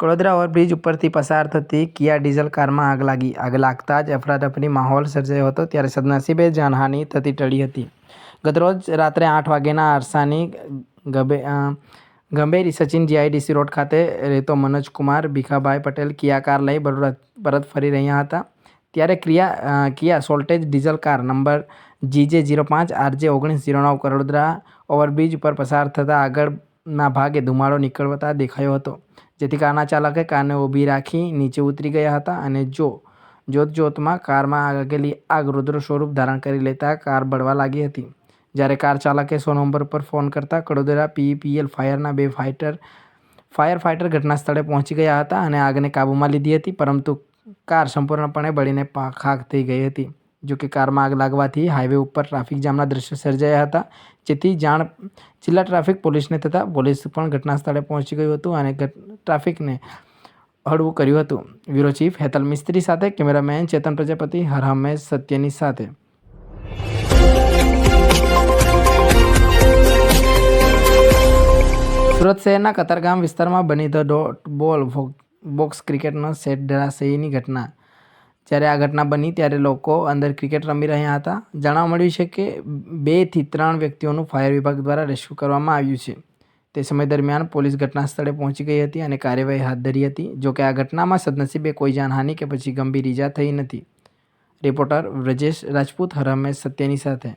Kadodara overbridge ઉપરથી પસાર થતી કિયા ડીઝલ કારમાં આગ લાગી. આગ લાગતા જ અફરાતફરી માહોલ સર્જાયો હતો. ત્યારે સદનસીબે જાનહાનિ થતી ટળી હતી. ગતરોજ રાત્રે 8 વાગ્યાના અરસાની ગંભેરી સચિન જીઆઈડીસી રોડ ખાતે રહેતો મનોજકુમાર ભીખાભાઈ પટેલ કિયા કાર લઈ બરોડા પરત ફરી રહ્યા હતા. ત્યારે કિયા સોલ્ટેજ diesel car number GJ05RJ1909 Kadodara overbridge ઉપર પસાર થતાં આગળના ભાગે ધુમાડો નીકળતા દેખાયો હતો, જેથી કારના ચાલકે કારને ઊભી રાખી નીચે ઉતરી ગયા હતા અને જોતજોતમાં કારમાં લાગેલી આગ રૌદ્ર સ્વરૂપ ધારણ કરી લેતા કાર બળવા લાગી હતી. જ્યારે કાર ચાલકે 100 નંબર પર ફોન કરતા કડોદરા PEPL ફાયરના 2 ફાયર ફાઇટર ઘટના સ્થળે પહોંચી ગયા હતા અને આગને કાબૂમાં લીધી હતી, પરંતુ કાર સંપૂર્ણપણે બળીને ખાખ થઈ ગઈ હતી. જોકે કારમાં આગ લાગવાથી હાઈવે ઉપર ટ્રાફિક જામના દ્રશ્યો સર્જાયા હતા, જેથી જાણ જિલ્લા ટ્રાફિક પોલીસને થતાં પોલીસ પણ ઘટના સ્થળે પહોંચી ગયું હતું અને ટ્રાફિકને હળવું કર્યું હતું. બ્યુરો ચીફ હેતલ મિસ્ત્રી સાથે કેમેરામેન ચેતન પ્રજાપતિ, હર હંમેશ સત્યની સાથે. સુરત શહેરના કતારગામ વિસ્તારમાં બની ધ ડોટ બોલ બોક્સ ક્રિકેટનો સેટ ધરાશયીની ઘટના. જ્યારે આ ઘટના બની ત્યારે લોકો અંદર ક્રિકેટ રમી રહ્યા હતા. જાણવા મળ્યું છે કે 2 થી 3 વ્યક્તિઓનું ફાયર વિભાગ દ્વારા રેસ્ક્યુ કરવામાં આવ્યું છે. તે સમય દરમિયાન પોલીસ ઘટના સ્થળે પહોંચી ગઈ હતી અને કાર્યવાહી હાથ ધરી હતી. જોકે આ ઘટનામાં સદનસીબે કોઈ જાનહાનિ કે પછી ગંભીર ઈજા થઈ નથી. રિપોર્ટર વ્રજેશ રાજપૂત, હર હંમેશ સત્યની સાથે.